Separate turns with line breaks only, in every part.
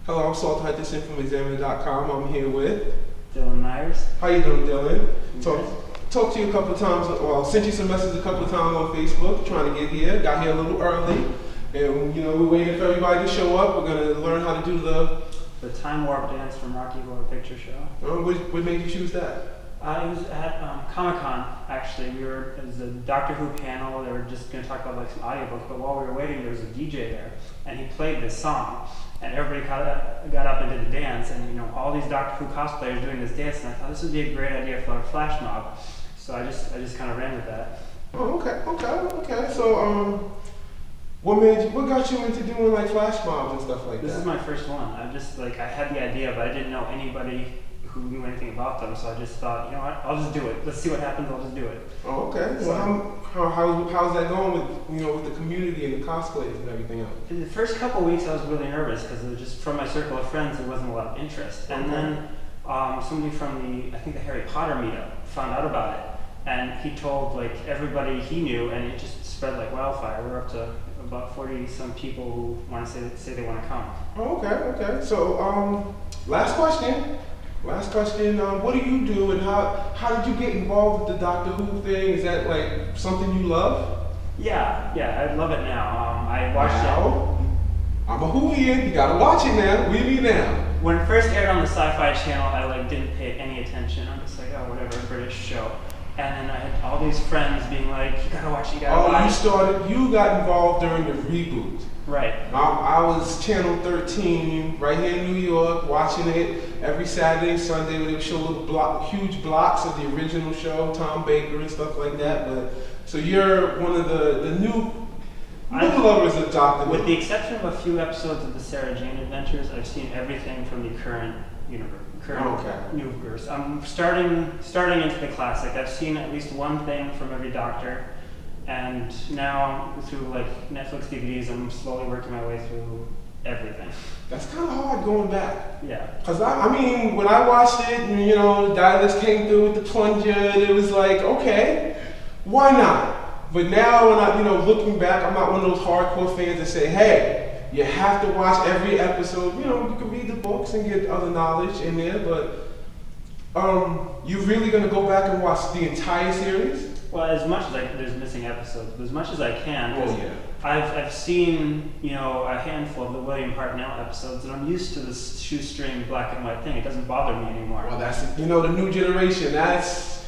Hello, I'm Salt Hutchinson from Examiner.com. I'm here with
Dylan Myers.
How you doing, Dylan?
Good.
Talked to you a couple of times. Well, sent you some messages a couple of times on Facebook trying to get here. Got here a little early, and we're waiting for everybody to show up. We're gonna learn how to do
The Time Warp Dance from Rocky Horror Picture Show.
What made you choose that?
It was at Comic-Con, actually. It was a Doctor Who panel. They were just going to talk about like some audiobooks, but while we were waiting, there was a DJ there, and he played this song, and everybody got up and did a dance, and all these Doctor Who cosplayers doing this dance, and I thought this would be a great idea for a flash mob, so I just kind of ran with that.
Oh, okay. So, what got you into doing like flash mobs and stuff like that?
This is my first one. I had the idea, but I didn't know anybody who knew anything about them, so I just thought, you know what, I'll just do it. Let's see what happens. I'll just do it.
Oh, okay.
So,
Well, how's that going with the community and the cosplays and everything else?
in the first couple of weeks, I was really nervous because it was just from my circle of friends, there wasn't a lot of interest. And then somebody from the Harry Potter meetup found out about it, and he told like everybody he knew, and it just spread like wildfire. We're up to about 40 some people who want to say they want to come.
Oh, okay. So, last question. What do you do, and how did you get involved with the Doctor Who thing? Is that like something you love?
Yeah, I love it now. I watched
Wow. I'm a Whovian. You gotta watch it now. What do you mean now?
When it first aired on the Sci-Fi Channel, I didn't pay any attention. I'm just like, oh, whatever, British show. And then I had all these friends being like, you gotta watch.
You got involved during the reboot.
Right.
I was Channel 13 right here in New York, watching it every Saturday, Sunday, where they would show huge blocks of the original show, Tom Baker and stuff like that. But so you're one of the new lovers of Doctor Who.
With the exception of a few episodes of the Sarah Jane Adventures, I've seen everything from the current universe. Universe. I'm starting into the classic. I've seen at least one thing from every Doctor. And now, through Netflix DVDs, I'm slowly working my way through everything.
That's kind of hard going back.
Yeah.
Because when I watched it, and, the dialects came through with the plunger, and it was like, okay, why not? But now when looking back, I'm not one of those hardcore fans that say, hey, you have to watch every episode. You can read the books and get other knowledge in there, but you're really going to go back and watch the entire series?
Well, as much as there's missing episodes, but as much as I can,
Oh, yeah.
I've seen a handful of the William Hartnell episodes, and I'm used to this shoestring black and white thing. It doesn't bother me anymore.
Well, that's the new generation. It's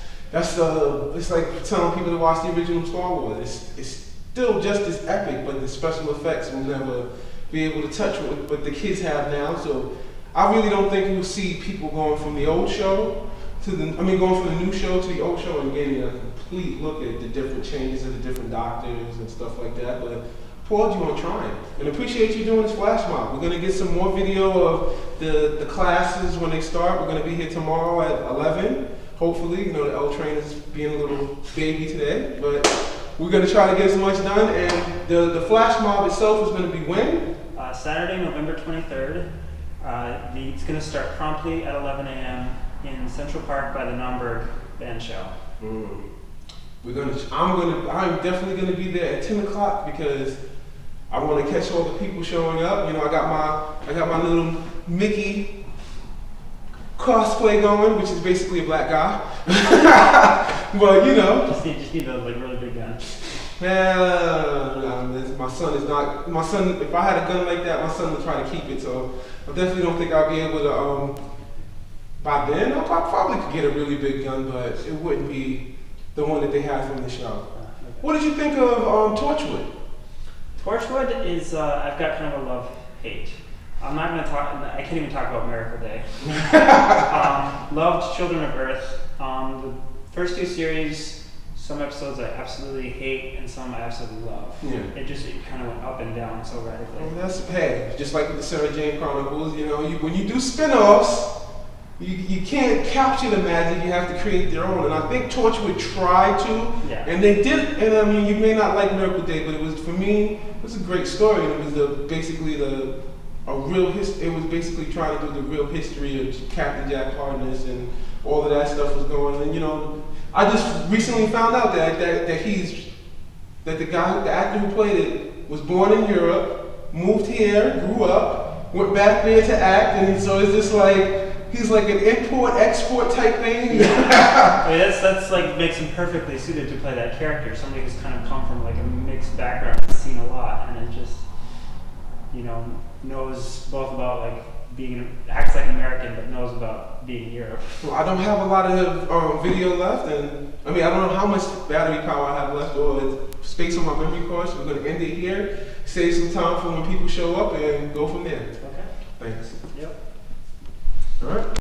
like telling people to watch the original Star Wars. It's still just as epic, but the special effects will never be able to touch what the kids have now. So I really don't think you'll see people going from the old show going from the new show to the old show and getting a complete look at the different changes of the different doctors and stuff like that. But applaud you on trying and appreciate you doing this flash mob. We're gonna get some more video of the classes when they start. We're gonna be here tomorrow at 11. Hopefully, the L train is being a little baby today, but we're gonna try to get as much done. And the flash mob itself is gonna be when?
Saturday, November 23rd. It's gonna start promptly at 11 a.m. in Central Park by the Naumburg Band Shell.
I'm definitely gonna be there at 10 o'clock because I want to catch all the people showing up. I got my little Mickey cosplay going, which is basically a black guy. But
just need a really big gun.
My son. If I had a gun like that, my son would try to keep it. So I definitely don't think I'll be able to. By then, I probably could get a really big gun, but it wouldn't be the one that they have from the show.
Okay.
What did you think of Torchwood?
Torchwood is, I've got kind of a love-hate. I'm not going to talk, I can't even talk about Miracle Day. Loved Children of Earth. The first two series, some episodes I absolutely hate and some I absolutely love.
Yeah.
It kind of went up and down so radically.
Well, just like the Sarah Jane Chronicles, when you do spin-offs, you can't capture the magic, you have to create their own. And I think Torchwood tried to, and they did. And you may not like Miracle Day, but for me, it was a great story. And it was basically trying to do the real history of Captain Jack Harkness and all of that stuff was going. And I just recently found out that the actor who played it was born in Europe, moved here, grew up, went back there to act, and so it's just like he's like an import-export type thing.
I mean, that's like makes him perfectly suited to play that character. Somebody who's kind of come from like a mixed background, and seen a lot, and it just, you know, knows both about like acts like an American, but knows about being in Europe.
Well, I don't have a lot of video left, and I mean I don't know how much battery power I have left or space on my memory card, so we're going to end it here. Save some time for when people show up and go from there.
Okay.
Thanks.
Yep.
All right.